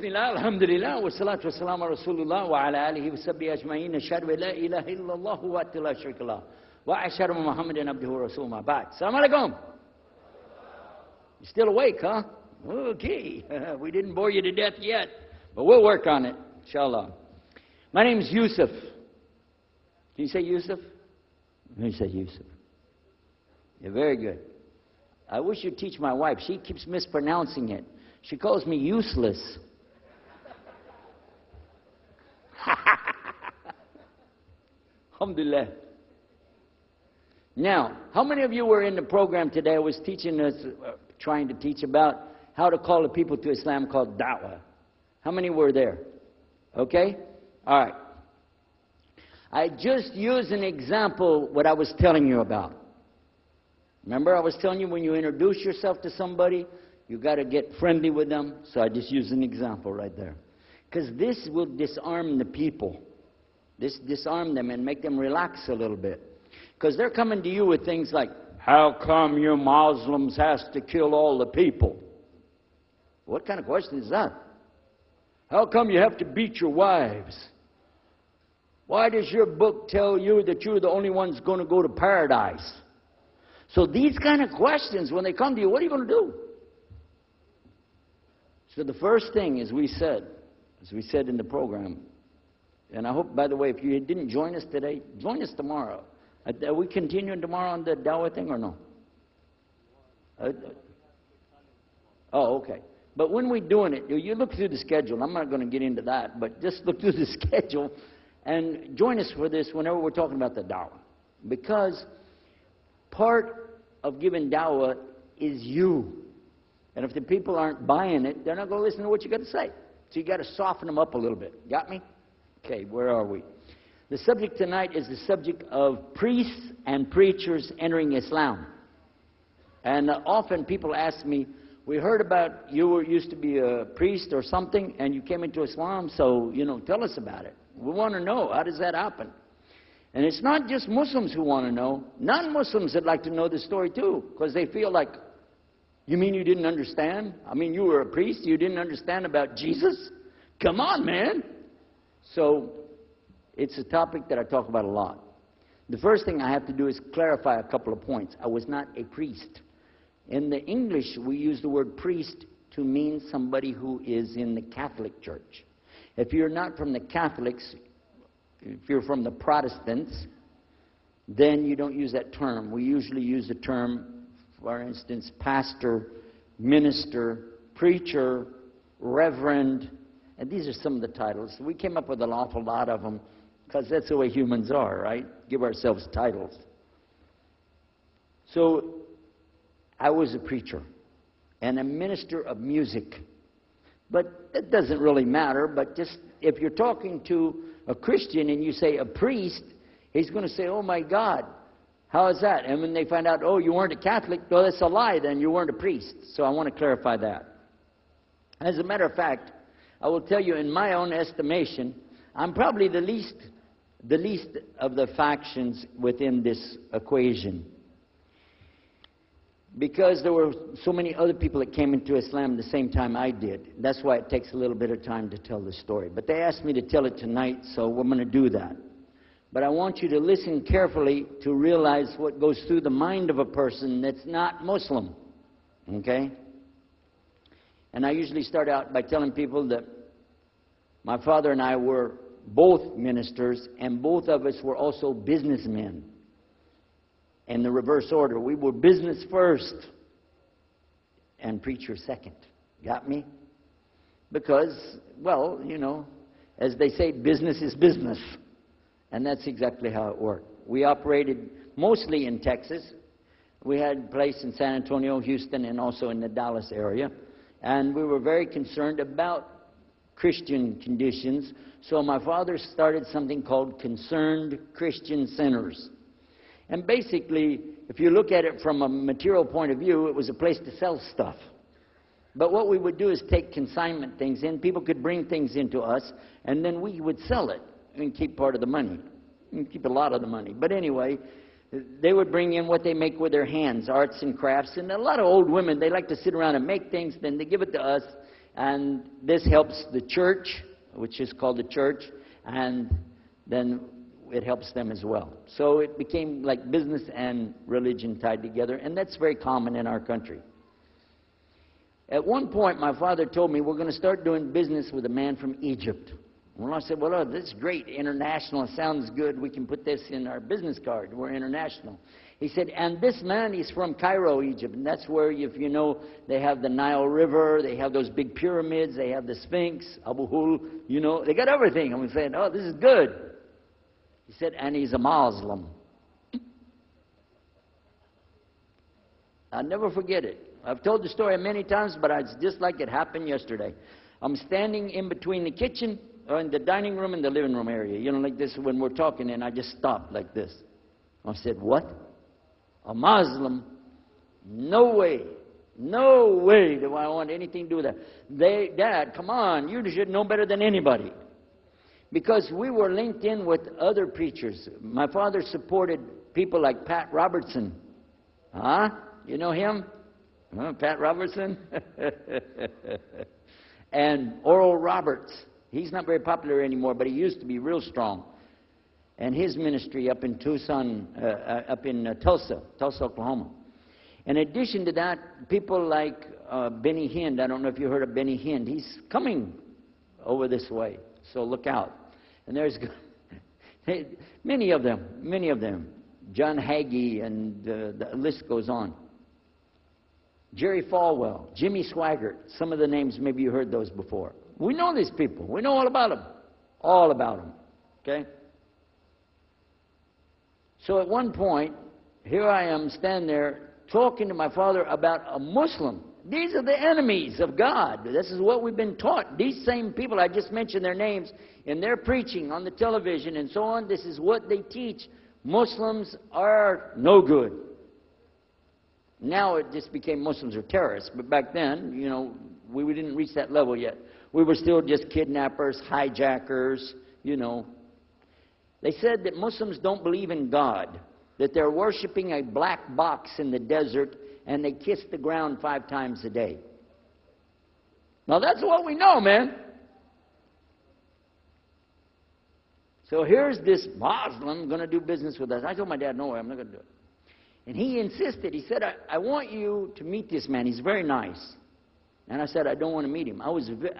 Bismillah, alhamdulillah, wa salatu wa salam ala rasulullah wa ala alihi wa sahbihi ajma'in. Ashhadu an la ilaha illallah wa la sharika lah. Wa ashhadu anna Muhammadan abduhu wa rasuluhu ma ba'd. Assalamu alaikum. You still awake, huh? Okay. We didn't bore you to death yet, but we'll work on it, inshallah. My name is Yusuf. Can you say Yusuf? You say Yusuf. You're very good. I wish you'd teach my wife. She keeps mispronouncing it. She calls me useless. Alhamdulillah. Now, how many of you were in the program today? I was teaching us, trying to teach about how to call the people to Islam called da'wah. How many were there? Okay? All right. I just used an example what I was telling you about. Remember I was telling you when you introduce yourself to somebody, you got to get friendly with them. So I just used an example right there. Because this will disarm the people. This disarm them and make them relax a little bit. Because they're coming to you with things like, how come you Muslims has to kill all the people? What kind of question is that? How come you have to beat your wives? Why does your book tell you that you're the only ones going to go to paradise? So these kind of questions, when they come to you, what are you going to do? So the first thing, as we said in the program, and I hope, by the way, if you didn't join us today, join us tomorrow. Are we continuing tomorrow on the Dawah thing or no? Oh, okay. But when we're doing it, you look through the schedule. I'm not going to get into that, but just look through the schedule and join us for this whenever we're talking about the Dawah. Because part of giving Dawah is you. And if the people aren't buying it, they're not going to listen to what you got to say. So you got to soften them up a little bit. Got me? Okay, where are we? The subject tonight is the subject of priests and preachers entering Islam. And often people ask me, we heard about you used to be a priest or something, and you came into Islam, so, tell us about it. We want to know, how does that happen? And it's not just Muslims who want to know. Non-Muslims would like to know the story too, because they feel like, you mean you didn't understand? I mean, you were a priest, you didn't understand about Jesus? Come on, man. So, it's a topic that I talk about a lot. The first thing I have to do is clarify a couple of points. I was not a priest. In the English, we use the word priest to mean somebody who is in the Catholic Church. If you're not from the Catholics, if you're from the Protestants, then you don't use that term. We usually use the term, for instance, pastor, minister, preacher, reverend, and these are some of the titles. We came up with an awful lot of them because that's the way humans are, right? Give ourselves titles. So I was a preacher and a minister of music. But that doesn't really matter, but just if you're talking to a Christian and you say a priest, he's going to say, oh my God, how is that? And when they find out, oh, you weren't a Catholic, well, that's a lie, then you weren't a priest. So I want to clarify that. As a matter of fact, I will tell you, in my own estimation, I'm probably the least of the factions within this equation. Because there were so many other people that came into Islam the same time I did. That's why it takes a little bit of time to tell the story. But they asked me to tell it tonight, so we're going to do that. But I want you to listen carefully to realize what goes through the mind of a person that's not Muslim. Okay? And I usually start out by telling people that my father and I were both ministers, and both of us were also businessmen. In the reverse order. We were business first and preacher second. Got me? Because, well, as they say, business is business. And that's exactly how it worked. We operated mostly in Texas. We had a place in San Antonio, Houston, and also in the Dallas area. And we were very concerned about Christian conditions. So my father started something called Concerned Christian Centers. And basically, if you look at it from a material point of view, it was a place to sell stuff. But what we would do is take consignment things in. People could bring things into us, and then we would sell it and keep part of the money. And keep a lot of the money. But anyway, they would bring in what they make with their hands, arts and crafts. And a lot of old women, they like to sit around and make things, then they give it to us, And this helps the church, which is called the church, and then it helps them as well. So it became like business and religion tied together, and that's very common in our country. At one point, my father told me, we're going to start doing business with a man from Egypt. Well, I said, well, oh, this is great. International sounds good. We can put this in our business card. We're international. He said, and this man is from Cairo, Egypt. And that's where, if you know, they have the Nile River. They have those big pyramids. They have the Sphinx, Abu Hul. You know, they got everything. And we said, oh, this is good. He said, and he's a Muslim. I'll never forget it. I've told the story many times, but it's just like it happened yesterday. I'm standing in between the kitchen, or in the dining room and the living room area, you know, like this when we're talking, and I just stopped like this. I said, what? A Muslim? No way. No way do I want anything to do with that. Dad, come on, you should know better than anybody. Because we were linked in with other preachers. My father supported people like Pat Robertson. Huh? You know him? Huh, Pat Robertson? And Oral Roberts. He's not very popular anymore, but he used to be real strong. And his ministry up in Tucson, Tulsa, Oklahoma. In addition to that, people like Benny Hinn. I don't know if you heard of Benny Hinn. He's coming over this way, so look out. And there's many of them. John Hagee, and the list goes on. Jerry Falwell, Jimmy Swaggart. Some of the names, maybe you heard those before. We know these people. We know all about them. All about them. Okay? So at one point, here I am standing there talking to my father about a Muslim. These are the enemies of God. This is what we've been taught. These same people, I just mentioned their names, in their preaching on the television and so on, this is what they teach. Muslims are no good. Now it just became Muslims are terrorists. But back then, you know, we didn't reach that level yet. We were still just kidnappers, hijackers, you know. They said that Muslims don't believe in God, that they're worshiping a black box in the desert, and they kiss the ground 5 times a day. Now that's what we know, man. So here's this Muslim going to do business with us. I told my dad, no way, I'm not going to do it. And he insisted. He said, I want you to meet this man. He's very nice. And I said, I don't want to meet him.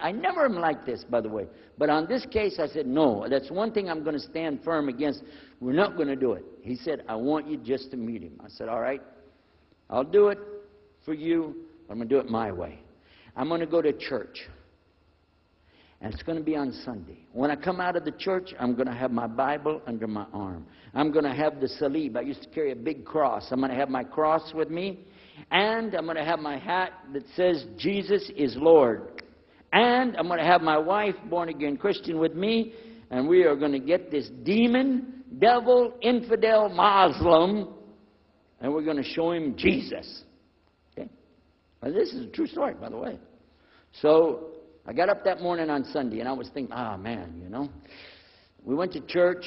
I never am like this, by the way. But on this case, I said, no. That's one thing I'm going to stand firm against. We're not going to do it. He said, I want you just to meet him. I said, all right. I'll do it for you. I'm going to do it my way. I'm going to go to church. And it's going to be on Sunday. When I come out of the church, I'm going to have my Bible under my arm. I'm going to have the salib. I used to carry a big cross. I'm going to have my cross with me. And I'm going to have my hat that says, Jesus is Lord. And I'm going to have my wife, born-again Christian, with me. And we are going to get this demon, devil, infidel, Muslim, and we're going to show him Jesus. Okay? Now, this is a true story, by the way. So I got up that morning on Sunday, and I was thinking, man, you know. We went to church.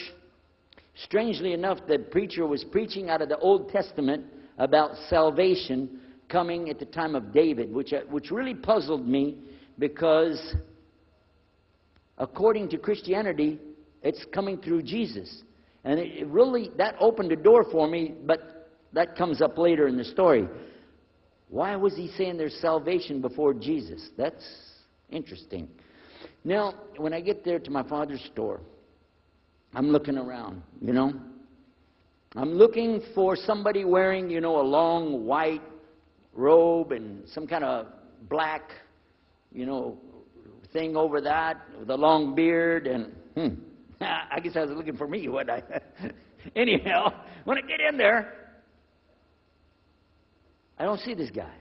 Strangely enough, the preacher was preaching out of the Old Testament about salvation coming at the time of David, which really puzzled me because according to Christianity, it's coming through Jesus. And it really, that opened the door for me, but that comes up later in the story. Why was he saying there's salvation before Jesus? That's interesting. Now, when I get there to my father's store, I'm looking around, you know. I'm looking for somebody wearing, you know, a long white robe and some kind of black, you know, thing over that with a long beard. And I guess I was looking for me, wasn't I? Anyhow, when I get in there, I don't see this guy.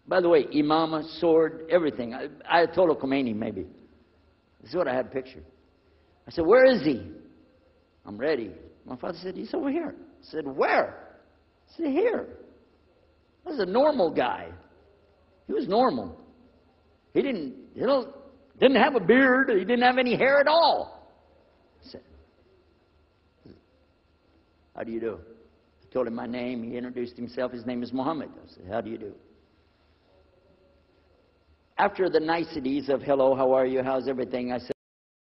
By the way, imama, sword, everything. Ayatollah Khomeini, maybe. This is what I had pictured. I said, where is he? I'm ready. My father said, he's over here. I said, where? I said, here. This is a normal guy. He was normal. He didn't have a beard. He didn't have any hair at all. I said, how do you do? I told him my name. He introduced himself. His name is Muhammad. I said, how do you do? after the niceties of hello, how are you, how's everything, I said,